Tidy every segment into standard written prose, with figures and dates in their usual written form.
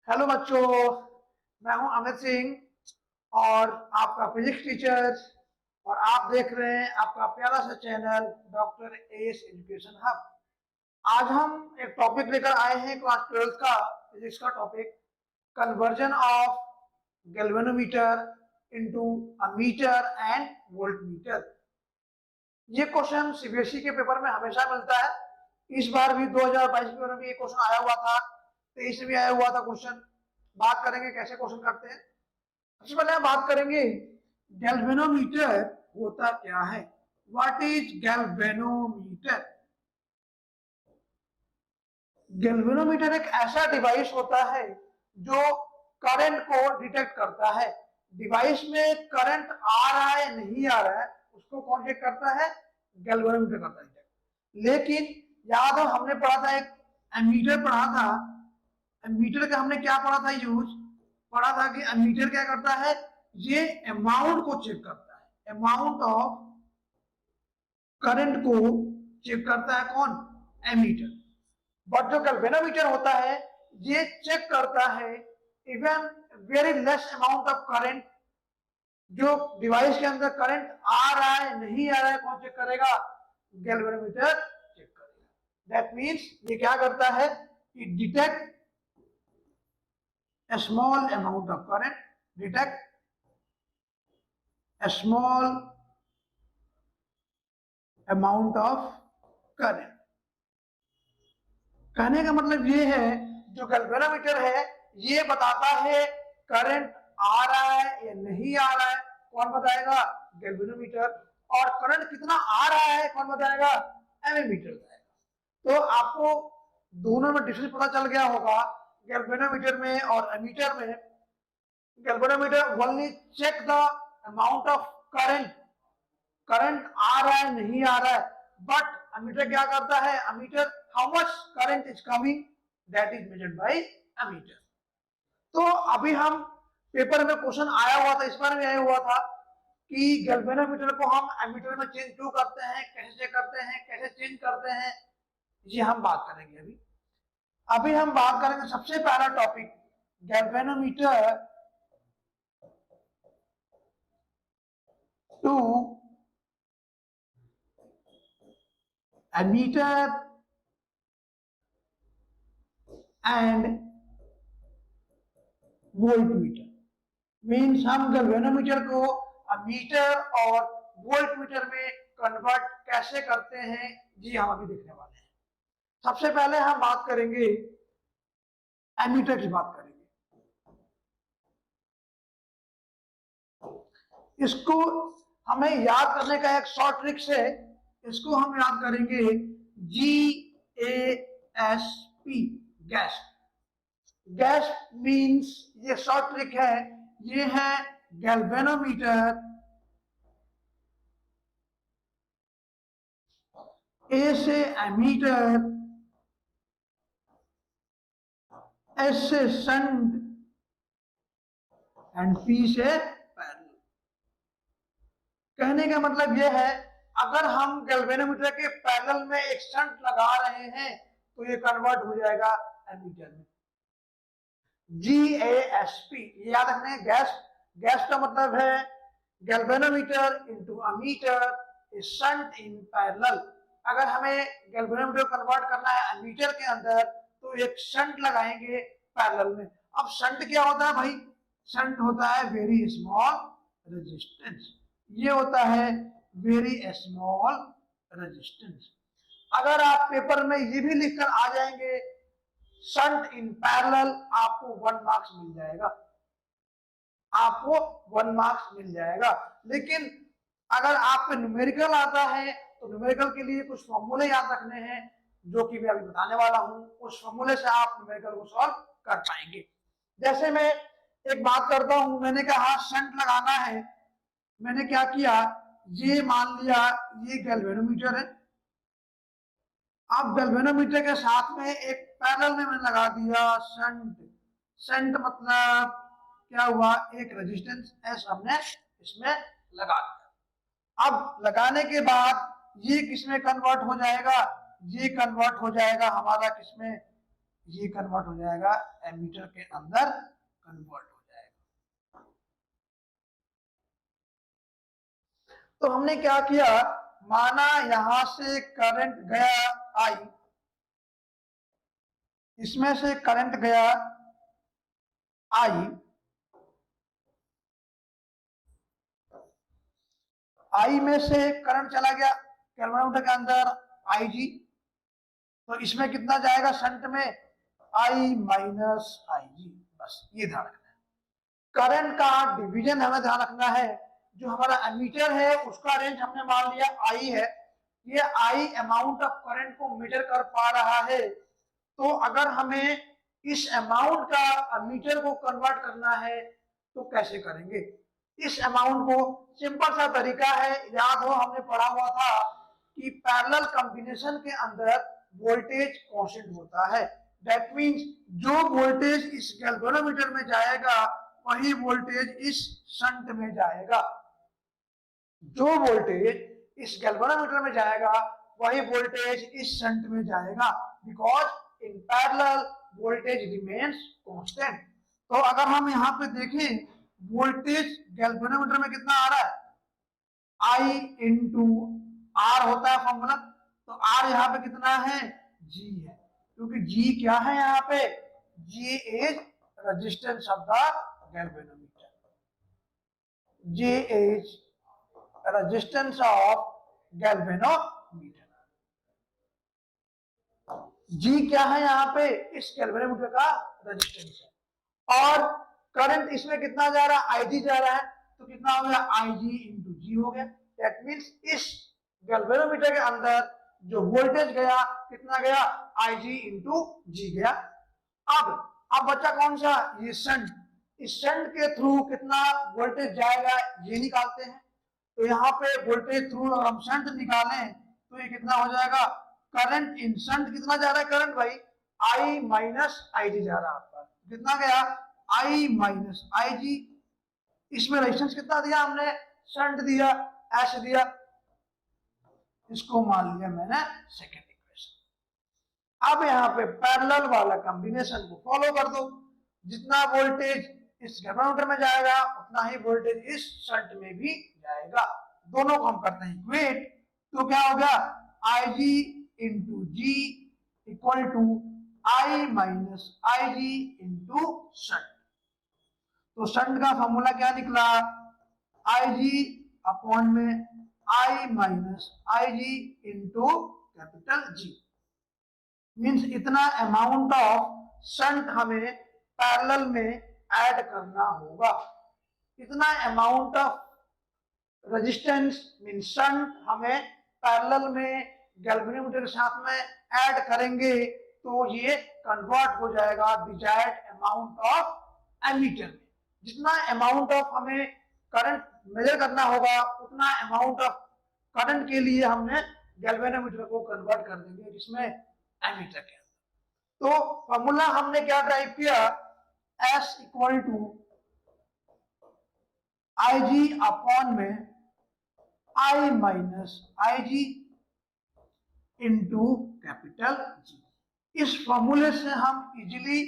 Hello बच्चों, मैं हूं अमित सिंह और आपका फिजिक्स टीचर। और आप देख रहे हैं आपका प्यारा सा channel doctor S education hub. आज हम एक टॉपिक लेकर आए हैं क्लास 12 का फिजिक्स का topic, conversion of galvanometer into a meter and voltmeter. ये क्वेश्चन सीबीएसई के पेपर में हमेशा मिलता है। इस बार भी 2022 के पेपर में भी ये क्वेश्चन आया हुआ था, 23 में भी आया हुआ था क्वेश्चन। बात करेंगे कैसे क्वेश्चन करते हैं। सबसे पहले हम बात करेंगे गैल्वेनोमीटर होता क्या है। What is galvanometer? गैल्वेनोमीटर एक ऐसा डिवाइस होता है जो करंट को डिटेक्ट करता है। डिवाइस में करंट आ रहा है नहीं आ रहा है उसको कौन चेक करता है? गैल्वेनोमीटर करता है। लेकिन याद हो हमने पढ़ा था, एक एमीटर पढ़ा था। एमीटर का हमने क्या पढ़ा था? यूज पढ़ा था कि एमीटर क्या करता है, ये अमाउंट को चेक करता है। अमाउंट ऑफ करंट को चेक करता है कौन? एमीटर। बट जो गैल्वेनोमीटर होता है ये चेक करता है even very less amount of current. जो डिवाइस के अंदर करंट आ रहा है नहीं आ रहा है कौन चेक करेगा? गैल्वेनोमीटर चेक करेगा। दैट मीन्स ये क्या करता है कि detect a small amount of current, detect a small amount of current। कहने का मतलब ये है जो गैल्वेनोमीटर है ये बताता है करंट आ रहा है या नहीं आ रहा है, कौन बताएगा? गैल्वेनोमीटर। और करंट कितना आ रहा है कौन बताएगा? एमीमीटर बताएगा। तो आपको दोनों में डिफरेंस पता चल गया होगा, गैल्वेनोमीटर में और एमीटर में। Galvanometer only check the amount of current, current आ रहा है नहीं आ रहा है। बट एमीटर क्या करता है? Ammeter how much current is coming, that is measured by ammeter. तो अभी हम पेपर में क्वेश्चन आया हुआ था, इस बार भी आया हुआ था कि गैल्वेनोमीटर को हम एमीटर में चेंज क्यों करते हैं, कैसे करते हैं, कैसे चेंज करते हैं, ये हम बात करेंगे। अभी हम बात करेंगे सबसे पहला topic, galvanometer to ammeter and voltmeter. Means हम गैल्वेनोमीटर को मीटर और वोल्टमीटर में कन्वर्ट कैसे करते हैं, जी हम अभी देखने वाले हैं। सबसे पहले हम बात करेंगे एमीटर की बात करेंगे। इसको हमें याद करने का एक शॉर्ट ट्रिक्स है, इसको हम याद करेंगे GASP, गैस। गैस मीन्स ये शॉर्ट ट्रिक है, ये है गैल्वेनोमीटर, ए से एमीटर, एस से शंट एंड पी से पैरेलल। कहने का मतलब यह है अगर हम गैल्वेनोमीटर के पैरेलल में एक शंट लगा रहे हैं तो ये कन्वर्ट हो जाएगा एमीटर में। GASP याद रखना। गैस, गैस का मतलब है galvanometer into ammeter, shunt in parallel. अगर हमें गैल्वेनोमीटर कन्वर्ट करना है अमीटर के अंदर तो एक शंट लगाएंगे पैरेलल में। अब शंट क्या होता है भाई? शंट होता है वेरी स्मॉल रेजिस्टेंस। ये होता है वेरी स्मॉल रेजिस्टेंस। अगर आप पेपर में ये भी लिखकर आ जाएंगे शंट इन पैरेलल, आपको 1 मार्क्स मिल जाएगा, आपको 1 मार्क्स मिल जाएगा। लेकिन अगर आपको न्यूमेरिकल आता है तो न्यूमेरिकल के लिए कुछ फॉर्मूले याद रखने हैं जो कि मैं अभी बताने वाला हूं। उस फॉर्मूले से आप न्यूमेरिकल को सॉल्व कर पाएंगे। जैसे मैं एक बात करता हूं, मैंने कहा शंट लगाना है, मैंने क्या किया, ये मान लिया ये गैल्वेनोमीटर है। अब गैल्वेनोमीटर के साथ में एक पैरेलल में मैंने लगा दिया शंट। शंट मतलब क्या हुआ? एक रेजिस्टेंस एस हमने इसमें लगा दिया। अब लगाने के बाद ये किसमें कन्वर्ट हो जाएगा? ये कन्वर्ट हो जाएगा हमारा किसमें? ये कन्वर्ट हो जाएगा एमीटर के अंदर कन्वर्ट हो जाएगा। तो हमने क्या किया, माना यहां से करंट गया आई, इसमें से करंट गया आई, आई में से करंट चला गया कैलकुलेटर के अंदर आई जी, तो इसमें कितना जाएगा शंट में, आई माइनस आई जी। बस ये ध्यान रखना है। करंट का डिवीजन हमें ध्यान रखना है। जो हमारा एमीटर है उसका रेंज हमने मान लिया आई है, ये आई अमाउंट ऑफ करंट को मेजर कर पा रहा है। तो अगर हमें इस अमाउंट का एमीटर को कन्वर्ट करना है तो कैसे करेंगे? इस अमाउंट को सिंपल सा तरीका है, याद हो हमने पढ़ा हुआ था कि पैरेलल कॉम्बिनेशन के अंदर वोल्टेज कांस्टेंट होता है। दैट मींस जो वोल्टेज इस गैल्वेनोमीटर में जाएगा वही वोल्टेज इस शंट में जाएगा। जो वोल्टेज इस गैल्वेनोमीटर में जाएगा वही वोल्टेज इस शंट में जाएगा, because in parallel voltage remains constant. तो अगर हम यहाँ पे देखें वोल्टेज गैल्वेनोमीटर में कितना आ रहा है, आई इंटू आर होता है फॉर्मूला, तो आर यहाँ पे कितना है, जी है, क्योंकि जी क्या है यहाँ पे, G is resistance of the galvanometer, G is resistance of galvanometer. G क्या है यहाँ पे, इस गैल्वेनोमीटर का रेजिस्टेंस है। और करंट इसमें कितना जा रहा है, आईजी जा रहा है, तो कितना हो गया, आईजी इंटू जी हो गया। दैट मींस इस गैल्वेनोमीटर के अंदर जो वोल्टेज गया कितना गया, आईजी इंटू जी गया। अब बच्चा कौन सा, ये शंट, इस शंट के थ्रू कितना वोल्टेज जाएगा ये निकालते हैं। तो यहाँ पे वोल्टेज थ्रू अगर हम शंट निकालें तो ये कितना हो जाएगा, करंट इन शंट कितना जा रहा है करंट भाई, आई माइनस आई जी जा रहा है आपका, कितना गया, आई माइनस आई जी। इसमें रेजिस्टेंस कितना दिया हमने, शंट दिया, एस दिया, इसको मान लिया मैंने सेकेंड इक्वेशन। अब यहाँ पे पैरेलल वाला कॉम्बिनेशन को फॉलो कर दो, जितना वोल्टेज इस गैल्वेनोमीटर में जाएगा उतना ही वोल्टेज इस शंट में भी जाएगा। दोनों को हम करते हैं इक्वेट, तो क्या हो गया, I G into G equal to I minus I G into shunt. तो शंट का फॉर्मूला क्या निकला, आई जी अपॉन में I minus I G into capital G. Means इतना अमाउंट ऑफ शंट हमें पैरेलल में ऐड करना होगा। इतना amount of resistance mean shunt हमें पैरेलल में गैल्वेनोमीटर के साथ में ऐड करेंगे तो ये कन्वर्ट हो जाएगा डिजायर्ड अमाउंट ऑफ एमीटर में। जितना अमाउंट ऑफ हमें करंट मेजर करना होगा उतना अमाउंट ऑफ करंट के लिए हमने गैल्वेनोमीटर को कन्वर्ट कर देंगे जिसमें एमीटर के। तो फॉर्मूला हमने क्या टाइप किया, S equal to I G upon में I minus I G into capital G. इस फॉर्मूले से हम इजीली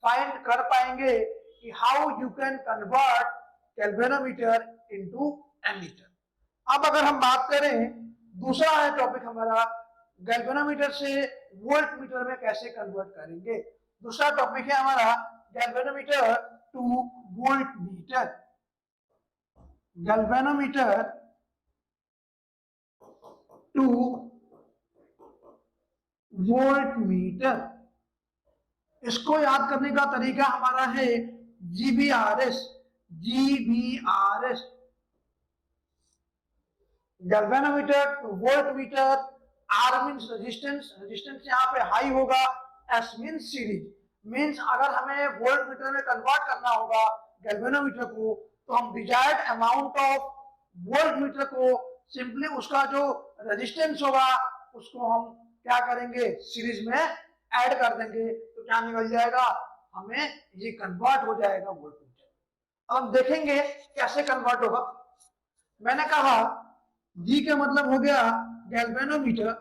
फाइंड कर पाएंगे कि how you can convert galvanometer into ammeter. अब अगर हम बात करें, दूसरा है टॉपिक हमारा, गैल्वेनोमीटर से वोल्ट मीटर में कैसे कन्वर्ट करेंगे। दूसरा टॉपिक है हमारा galvanometer to volt meter. Galvanometer to volt meter, इसको याद करने का तरीका हमारा है GBRS. GBRS galvanometer to volt meter, R means resistance, resistance यहाँ पे हाई होगा, एस मीन्स सीरीज। मीन्स अगर हमें वोल्ट मीटर में कन्वर्ट करना होगा गैल्वेनोमीटर को तो हम desired amount of volt meter को सिंपली उसका जो रेजिस्टेंस होगा उसको हम क्या करेंगे, सीरीज में ऐड कर देंगे तो क्या निकल जाएगा, हमें ये कन्वर्ट हो जाएगा वोल्ट मीटर। अब हम देखेंगे कैसे कन्वर्ट होगा। मैंने कहा जी का मतलब हो गया गैल्वेनोमीटर,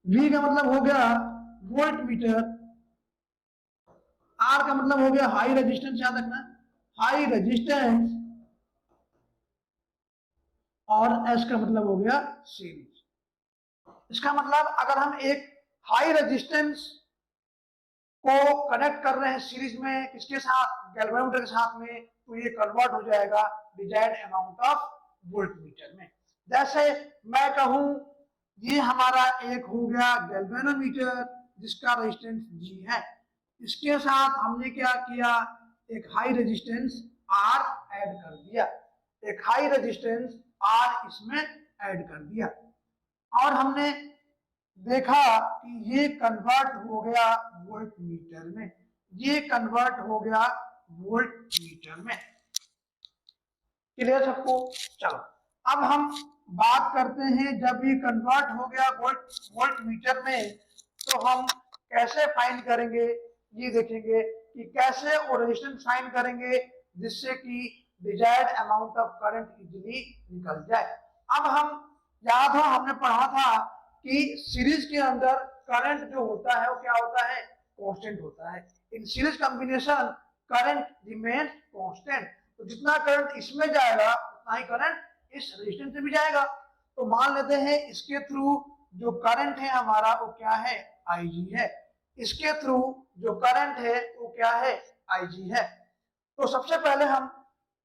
V का मतलब हो गया वोल्ट मीटर, R का मतलब हो गया हाई रेजिस्टेंस, याद रखना हाई रेजिस्टेंस, और S का मतलब हो गया सीरीज। इसका मतलब अगर हम एक हाई रेजिस्टेंस को कनेक्ट कर रहे हैं सीरीज में किसके साथ, गैल्वेनोमीटर के साथ में, तो ये कन्वर्ट हो जाएगा डिजायर्ड अमाउंट ऑफ वोल्टमीटर में। जैसे मैं कहूं ये हमारा एक हो गया गैल्वेनोमीटर जिसका रेजिस्टेंस G है, इसके साथ हमने क्या किया, एक हाई रेजिस्टेंस R ऐड कर दिया, एक हाई रेजिस्टेंस R इसमें ऐड कर दिया, और हमने देखा कि ये कन्वर्ट हो गया वोल्ट मीटर में, ये कन्वर्ट हो गया वोल्ट मीटर में। क्लियर सबको? चलो अब हम बात करते हैं, जब ये कन्वर्ट हो गया वोल्ट मीटर में तो हम कैसे फाइंड करेंगे, ये देखेंगे कि कैसे वो रेजिस्टेंस फाइंड करेंगे जिससे कि desired amount of current easily निकल जाए। अब हम याद हो हमने पढ़ा था कि सीरीज के अंदर करंट जो होता है वो क्या होता है, कांस्टेंट होता है। In series combination current remain constant, तो जितना करंट इसमें जाएगा उतना ही करंट इस रेजिस्टेंस से भी जाएगा। तो मान लेते हैं इसके थ्रू जो करंट है हमारा वो क्या है, Ig है, इसके थ्रू जो करंट है वो क्या है, Ig है। तो सबसे पहले हम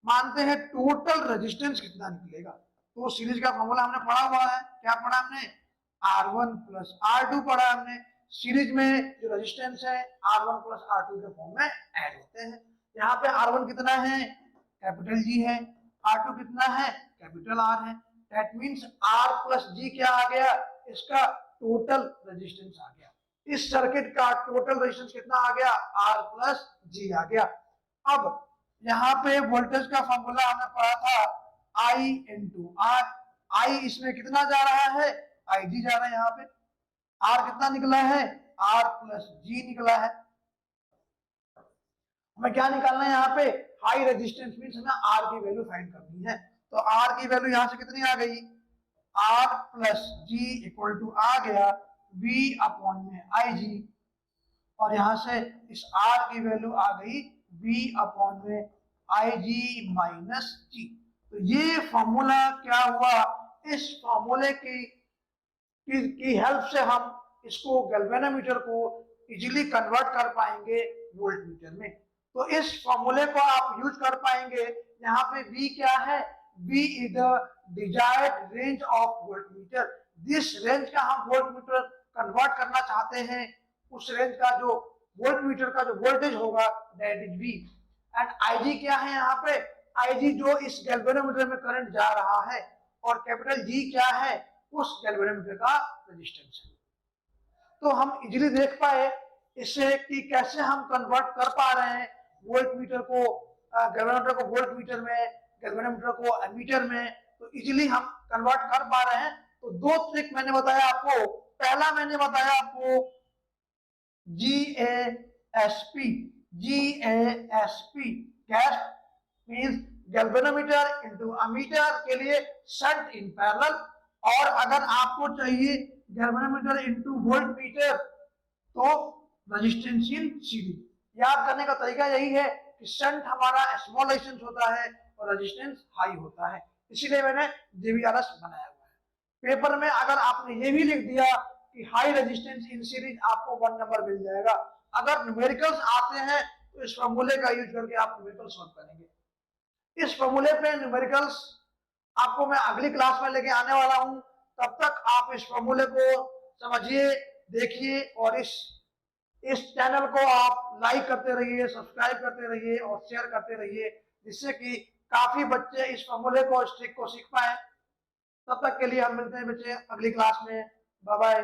मानते हैं टोटल रेजिस्टेंस कितना निकलेगा। तो सीरीज का फॉर्मूला हमने पढ़ा हुआ है, क्या पढ़ा हमने, R1 प्लस R2 पढ़ा हमने। सीरीज में जो रेजिस्टेंस है R1 प्लस R2 के फॉर्म में ऐड होते हैं। यहाँ पे R1 कितना है, कैपिटल G है, R2 कितना है, कैपिटल R है। That means R plus G क्या आ गया, इसका टोटल रेजिस्टेंस आ गया। इस सर्किट का टोटल रेजिस्टेंस कितना आ गया, R प्लस G आ गया। अब यहाँ पे वोल्टेज का फॉर्मूला हमने पढ़ा था I इंटू R, I इसमें कितना जा रहा है, Ig जा रहा है, यहाँ पे R कितना निकला है, R प्लस G निकला है। हमें क्या निकालना है यहाँ पे, हाई रेजिस्टेंस मींस हमें R की वैल्यू फाइंड करनी है। तो R की वैल्यू यहाँ से कितनी आ गई, R plus G equal to आ गया V अपॉन में Ig, और यहां से इस R की वैल्यू आ गई V अपॉन में Ig माइनस G। तो ये फॉर्मूला क्या हुआ, इस फॉर्मूले की हेल्प से हम इसको गैल्वेनोमीटर को इजीली कन्वर्ट कर पाएंगे वोल्ट मीटर में। तो इस फॉर्मूले को आप यूज कर पाएंगे। यहाँ पे V क्या है, V is the desired range of volt meter, जिस रेंज का हम वोल्ट मीटर कन्वर्ट करना चाहते हैं उस रेंज का जो वोल्ट मीटर का जो वोल्टेज होगा that is V। And Ig क्या है, यहाँ पे Ig जो इस गैल्वेनोमीटर में करंट जा रहा है, और कैपिटल G क्या है, उस गैल्वेनोमीटर का रेजिस्टेंस है। तो हम इजीली देख पाए इससे कि कैसे हम कन्वर्ट कर पा रहे हैं वोल्ट मीटर को, गैल्वेनोमीटर को वोल्ट मीटर में, गैल्वेनोमीटर को एमीटर में, तो इजीली हम कन्वर्ट कर पा रहे हैं। तो दो ट्रिक मैंने बताया आपको। पहला मैंने बताया आपको GASP, GASP gas means galvanometer into ammeter के लिए शंट इन पैरेलल, और अगर आपको चाहिए गैल्वेनोमीटर इनटू वोल्ट मीटर तो रेजिस्टेंस इन सीरीज। याद करने का तरीका यही है कि शंट हमारा स्मॉल रेजिस्टेंस होता है और रेजिस्टेंस हाई होता है, इसीलिए मैंने JBRS बनाया हुआ है। पेपर में अगर आपने ये भी लिख दिया कि हाई रेजिस्टेंस इन सीरीज, आपको 1 नंबर मिल जाएगा। अगर न्यूमेरिकल्स आते हैं तो इस फॉर्मूले का यूज करके आप न्यूमेरिकल सॉल्व करेंगे। इस फॉर्मूले पे न्यूमेरिकल्स आपको मैं अगली क्लास में लेके आने वाला हूं। तब तक आप इस फॉर्मूले को समझिए, देखिए, और इस चैनल को आप लाइक करते रहिए, सब्सक्राइब करते रहिए और शेयर करते रहिए, जिससे कि काफी बच्चे इस फॉर्मूले को, इस ट्रिक को सीख पाए। तब तक के लिए हम मिलते हैं बच्चे अगली क्लास में। Bye bye.